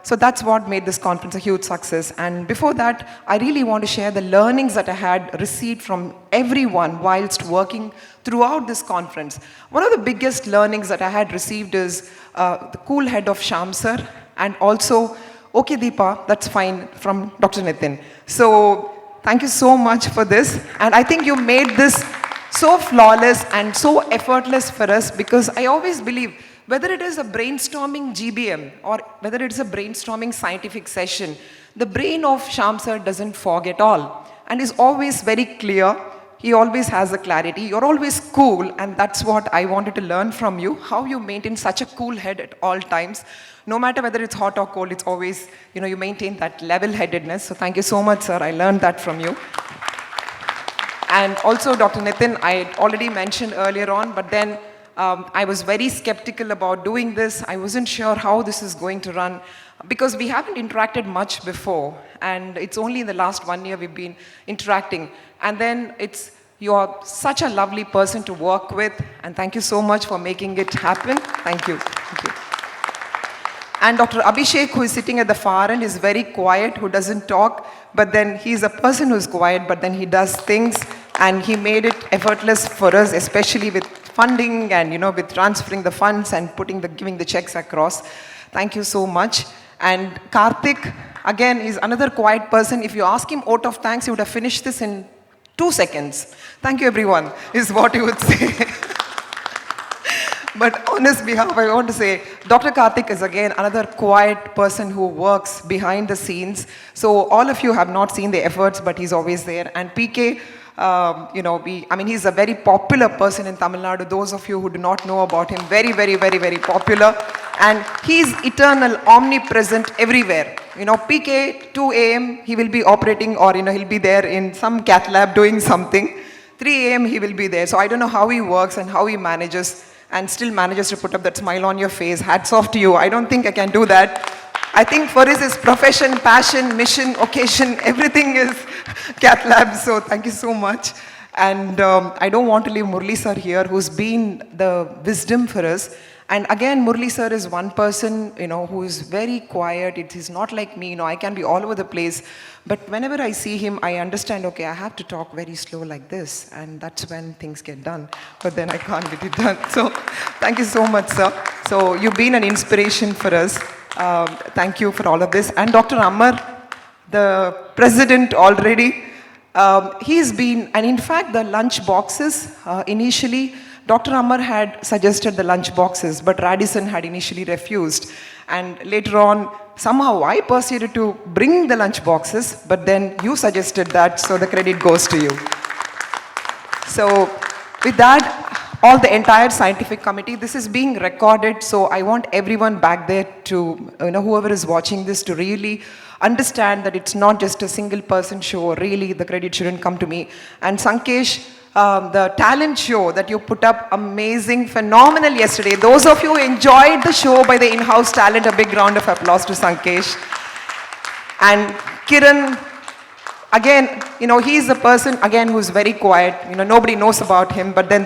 so that's what made this conference a huge success. And before that, I really want to share the learnings that I had received from everyone whilst working throughout this conference. One of the biggest learnings that I had received is the cool head of Shyam sir, and also, okay Deepa, that's fine, from Dr. Nitin. So thank you so much for this. And I think you made this so flawless and so effortless for us, because I always believe whether it is a brainstorming GBM or whether it's a brainstorming scientific session, the brain of Shyam sir doesn't fog at all and is always very clear. He always has a clarity. You're always cool, and that's what I wanted to learn from you, how you maintain such a cool head at all times. No matter whether it's hot or cold, it's always, you maintain that level-headedness. So thank you so much, sir. I learned that from you. And also, Dr. Nitin, I already mentioned earlier on, but then I was very skeptical about doing this. I wasn't sure how this is going to run, because we haven't interacted much before, and it's only in the last 1 year we've been interacting. And then you're such a lovely person to work with, and thank you so much for making it happen. Thank you. Thank you. And Dr. Abhishek, who is sitting at the far end, is very quiet, who doesn't talk, but then he's a person who's quiet, but then he does things, and he made it effortless for us, especially with funding and, with transferring the funds and giving the checks across. Thank you so much. And Karthik, again, is another quiet person. If you ask him out of thanks, he would have finished this in 2 seconds. Thank you, everyone, is what he would say. But on his behalf, I want to say, Dr. Karthik is again another quiet person who works behind the scenes. So all of you have not seen the efforts, but he's always there. And PK, he's a very popular person in Tamil Nadu. Those of you who do not know about him, very, very, very, very popular. And he's eternal, omnipresent everywhere. PK, 2 a.m., he will be operating, or, he'll be there in some cath lab doing something. 3 a.m., he will be there. So I don't know how he works and how he manages, and still manages to put up that smile on your face. Hats off to you. I don't think I can do that. I think for his profession, passion, mission, occasion, everything is cath lab. So thank you so much. And I don't want to leave Murli sir here, who's been the wisdom for us. And again, Murli sir is one person, who is very quiet. It is not like me, I can be all over the place. But whenever I see him, I understand, okay, I have to talk very slow like this. And that's when things get done. But then I can't get it done. So thank you so much, sir. So you've been an inspiration for us. Thank you for all of this. And Dr. Amar, the president already, he's been, and in fact, the lunch boxes, initially, Dr. Amar had suggested the lunch boxes, but Radisson had initially refused. And later on, somehow I persuaded to bring the lunch boxes, but then you suggested that, so the credit goes to you. So with that, all the entire scientific committee, this is being recorded, so I want everyone back there to, whoever is watching this, to really understand that it's not just a single person show. Really, the credit shouldn't come to me. And Sankesh, the talent show that you put up, amazing, phenomenal yesterday. Those of you who enjoyed the show by the in-house talent, a big round of applause to Sankesh. And Kiran, again, he's a person, again, who's very quiet. Nobody knows about him, but then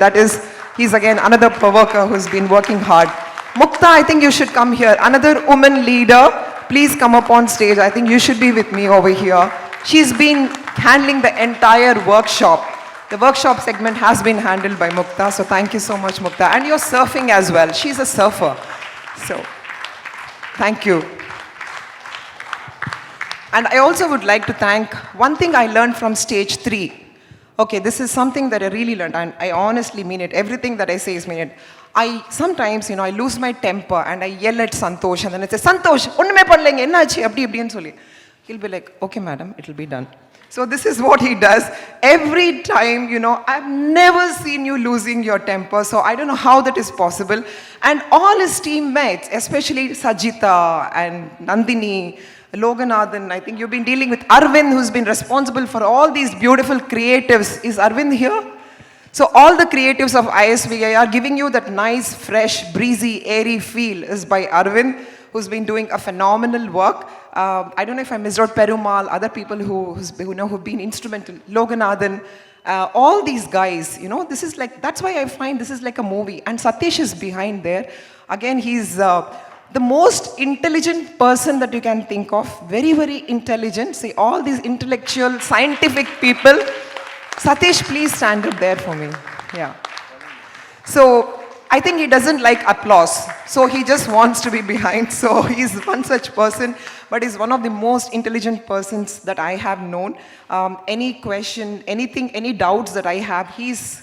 he's again another worker who's been working hard. Mukta, I think you should come here. Another woman leader, please come up on stage. I think you should be with me over here. She's been handling the entire workshop. The workshop segment has been handled by Mukta, so thank you so much, Mukta. And you're surfing as well. She's a surfer. So, thank you. And I also would like to thank, one thing I learned from stage 3. Okay, this is something that I really learned, and I honestly mean it. Everything that I say is mean it. Sometimes, I lose my temper and I yell at Santosh, and then I say, Santosh, onnume pannalenge, enna aachu, appdi appdi nu solli. He'll be like, okay, madam, it'll be done. So this is what he does. Every time, I've never seen you losing your temper, so I don't know how that is possible. And all his teammates, especially Sajita and Nandini, Loganathan, I think you've been dealing with Arvind, who's been responsible for all these beautiful creatives. Is Arvind here? So all the creatives of ISVI are giving you that nice, fresh, breezy, airy feel is by Arvind, who's been doing a phenomenal work. I don't know if I missed out Perumal, other people who've been instrumental, Loganathan, all these guys, this is like, that's why I find this is like a movie. And Satish is behind there. Again, he's the most intelligent person that you can think of. Very, very intelligent. See, all these intellectual, scientific people. Satish, please stand up there for me. Yeah. So, I think he doesn't like applause. So, he just wants to be behind. So, he's one such person. But he's one of the most intelligent persons that I have known. Any question, anything, any doubts that I have, he's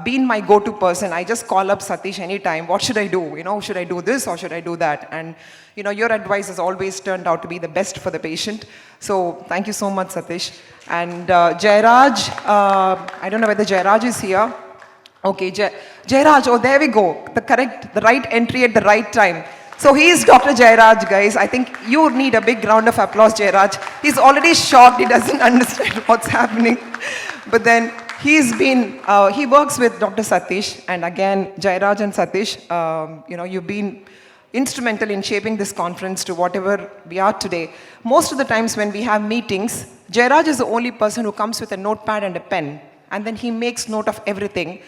been my go-to person. I just call up Satish anytime. What should I do? Should I do this or should I do that? And, your advice has always turned out to be the best for the patient. So, thank you so much, Satish. And Jairaj, I don't know whether Jairaj is here. Okay, Jairaj, oh, there we go. The right entry at the right time. So he is Dr. Jairaj, guys. I think you need a big round of applause, Jairaj. He's already shocked. He doesn't understand what's happening. But then he works with Dr. Satish. And again, Jairaj and Satish, you've been instrumental in shaping this conference to whatever we are today. Most of the times when we have meetings, Jairaj is the only person who comes with a notepad and a pen. And then he makes note of everything.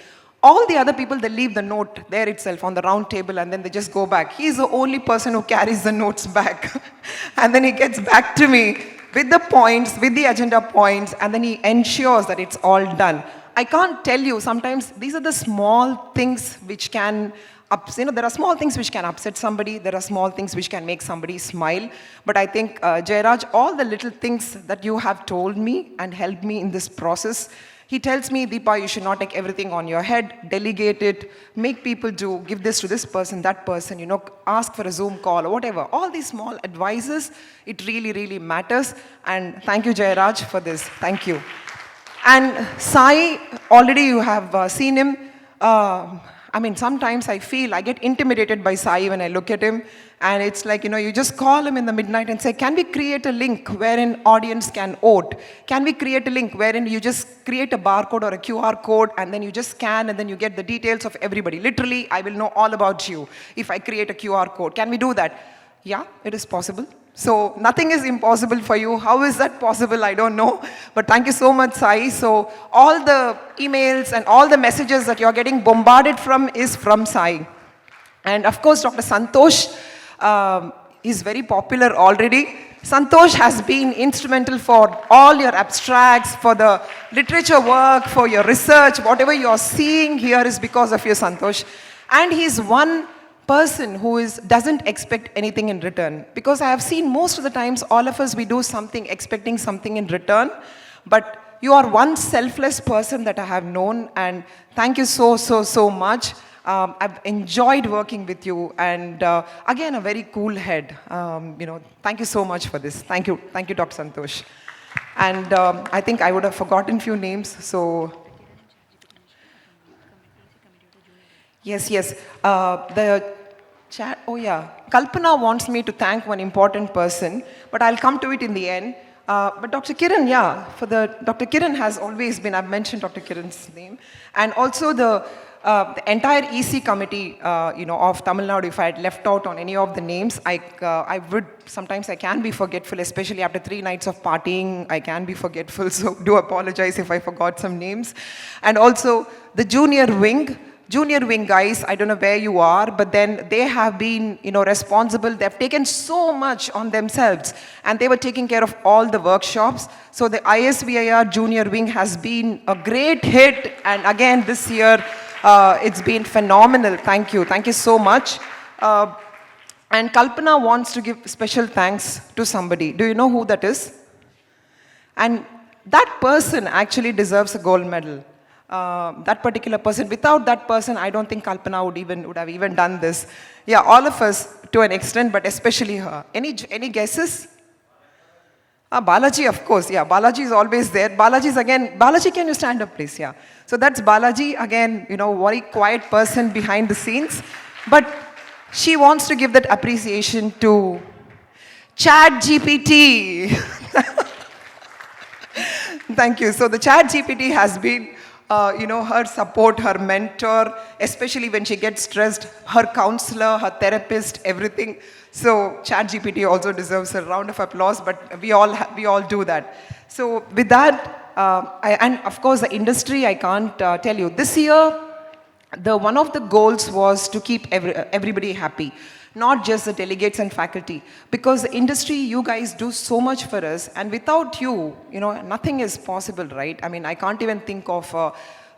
All the other people, they leave the note there itself on the round table and then they just go back. He's the only person who carries the notes back. And then he gets back to me with the points, with the agenda points, and then he ensures that it's all done. I can't tell you, sometimes these are the small things which can, there are small things which can upset somebody, there are small things which can make somebody smile. But I think, Jairaj, all the little things that you have told me and helped me in this process, he tells me, Deepa, you should not take everything on your head, delegate it, make people do, give this to this person, that person, ask for a Zoom call or whatever. All these small advices, it really, really matters. And thank you, Jairaj, for this. Thank you. And Sai, already you have seen him. Sometimes I get intimidated by Sai when I look at him. And it's like, you just call him in the midnight and say, can we create a link wherein audience can vote? Can we create a link wherein you just create a barcode or a QR code and then you just scan and then you get the details of everybody? Literally, I will know all about you if I create a QR code. Can we do that? Yeah, it is possible. So nothing is impossible for you. How is that possible? I don't know. But thank you so much, Sai. So all the emails and all the messages that you're getting bombarded from is from Sai. And of course, Dr. Santosh is very popular already. Santosh has been instrumental for all your abstracts, for the literature work, for your research. Whatever you're seeing here is because of you, Santosh. And he's one person who doesn't expect anything in return. Because I have seen most of the times, all of us, we do something expecting something in return. But you are one selfless person that I have known. And thank you so, so, so much. I've enjoyed working with you. And again, a very cool head. Thank you so much for this. Thank you, Dr. Santosh. And I think I would have forgotten few names. So. Yes. The chat, oh yeah. Kalpana wants me to thank one important person, but I'll come to it in the end. But Dr. Kiran, yeah, Dr. Kiran has always been, I've mentioned Dr. Kiran's name, and also the entire EC committee, of Tamil Nadu. If I had left out on any of the names, sometimes I can be forgetful, especially after 3 nights of partying, I can be forgetful, so do apologize if I forgot some names. And also the junior wing guys, I don't know where you are, but then they have been, responsible. They've taken so much on themselves, and they were taking care of all the workshops. So the ISVIR junior wing has been a great hit, and again this year, it's been phenomenal. Thank you so much. And Kalpana wants to give special thanks to somebody. Do you know who that is? And that person actually deserves a gold medal. That particular person. Without that person, I don't think Kalpana would have even done this. Yeah, all of us to an extent, but especially her. Any guesses? Balaji, of course. Yeah, Balaji is always there. Balaji, can you stand up, please? Yeah. So that's Balaji, again, very quiet person behind the scenes. But she wants to give that appreciation to ChatGPT. Thank you. So the ChatGPT has been, her support, her mentor, especially when she gets stressed, her counselor, her therapist, everything. So ChatGPT also deserves a round of applause, but we all do that. So with that, and of course the industry, I can't tell you. This year, one of the goals was to keep everybody happy, not just the delegates and faculty. Because the industry, you guys do so much for us, and without you, nothing is possible, right? I mean, I can't even think of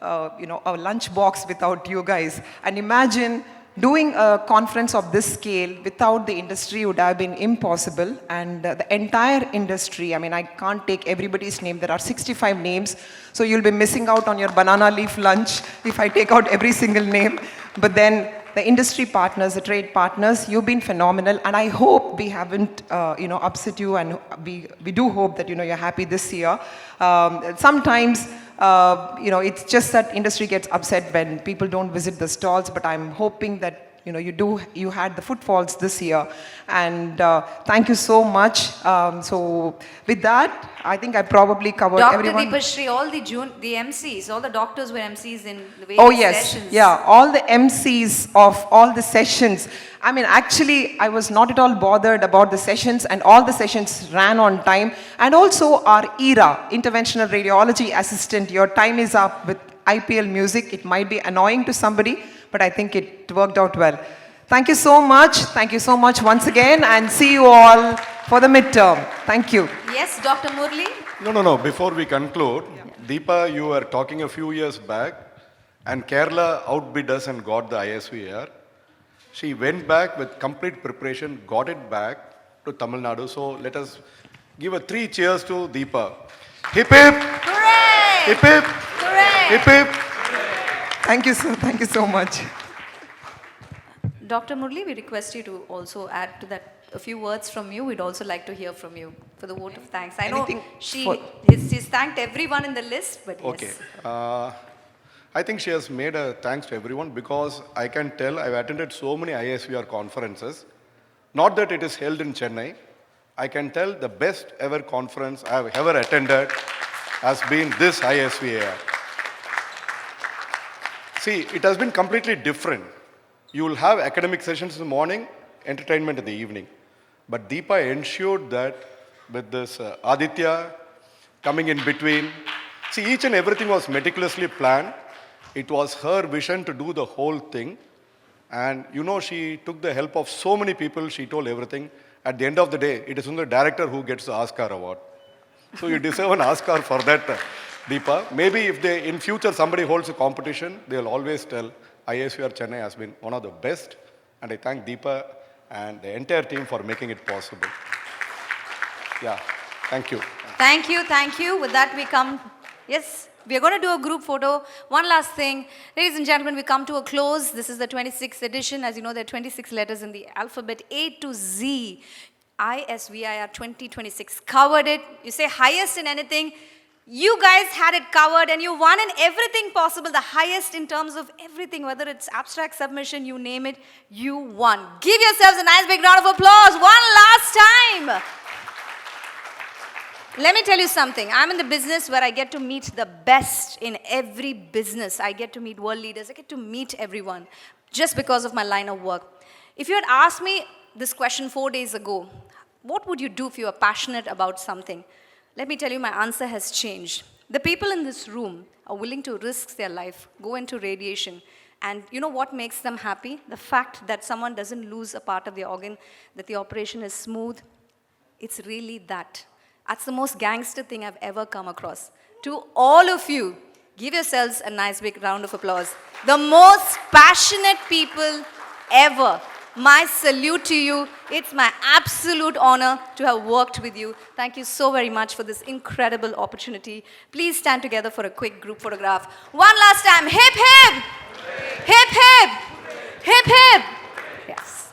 a lunch box without you guys. And imagine doing a conference of this scale without the industry would have been impossible. And the entire industry, I mean, I can't take everybody's name. There are 65 names. So you'll be missing out on your banana leaf lunch if I take out every single name. But then the industry partners, the trade partners, you've been phenomenal. And I hope we haven't, upset you. And we do hope that, you're happy this year. Sometimes, it's just that industry gets upset when people don't visit the stalls, but I'm hoping that, you had the footfalls this year. And thank you so much. So with that, I think I probably covered everyone. Dr. Deepashri, all the MCs, all the doctors were MCs in the various sessions. Yeah, all the MCs of all the sessions. I mean, actually, I was not at all bothered about the sessions, and all the sessions ran on time. And also our ERA, Interventional Radiology Assistant, your time is up with IPL music. It might be annoying to somebody, but I think it worked out well. Thank you so much. Thank you so much once again, and see you all for the midterm. Thank you. Yes, Dr. Murli? No. Before we conclude, Deepa, you were talking a few years back, and Kerala outbid us and got the ISVR. She went back with complete preparation, got it back to Tamil Nadu. So let us give a 3 cheers to Deepa. Hip hip! Hooray! Hip hip! Hooray! Hip hip! Thank you so much. Dr. Murli, we request you to also add to that a few words from you. We'd also like to hear from you for the vote of thanks. I know she's thanked everyone in the list, but Okay. yes. I think she has made a thanks to everyone, because I can tell I've attended so many ISVR conferences. Not that it is held in Chennai. I can tell the best ever conference I've ever attended has been this ISVR. See, it has been completely different. You will have academic sessions in the morning, entertainment in the evening. But Deepa ensured that with this Aditya coming in between. See, each and everything was meticulously planned. It was her vision to do the whole thing. And she took the help of so many people. She told everything. At the end of the day, it is only the director who gets the Oscar award. So you deserve an Oscar for that, Deepa. Maybe if in future somebody holds a competition, they'll always tell ISVR Chennai has been one of the best. And I thank Deepa and the entire team for making it possible. Yeah, thank you. Thank you. With that, we come. Yes, we are going to do a group photo. One last thing. Ladies and gentlemen, we come to a close. This is the 26th edition. As you know, there are 26 letters in the alphabet, A to Z. ISVIR 2026 covered it. You say highest in anything. You guys had it covered, and you won in everything possible, the highest in terms of everything, whether it's abstract submission, you name it, you won. Give yourselves a nice big round of applause one last time. Let me tell you something. I'm in the business where I get to meet the best in every business. I get to meet world leaders. I get to meet everyone just because of my line of work. If you had asked me this question 4 days ago, what would you do if you are passionate about something? Let me tell you, my answer has changed. The people in this room are willing to risk their life, go into radiation, and you know what makes them happy? The fact that someone doesn't lose a part of their organ, that the operation is smooth. It's really that. That's the most gangster thing I've ever come across. To all of you, give yourselves a nice big round of applause. The most passionate people ever. My salute to you. It's my absolute honor to have worked with you. Thank you so very much for this incredible opportunity. Please stand together for a quick group photograph. One last time. Hip, hip. Hip, hip. Hip, hip. Yes.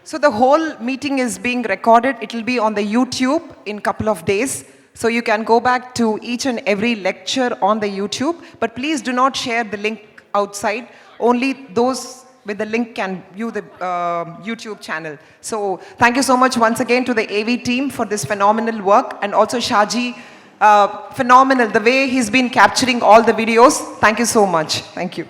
So the whole meeting is being recorded. It will be on the YouTube in a couple of days. So you can go back to each and every lecture on the YouTube. But please do not share the link outside. Only those with the link can view the YouTube channel. So thank you so much once again to the AV team for this phenomenal work. And also Shaji, phenomenal. The way he's been capturing all the videos. Thank you so much. Thank you.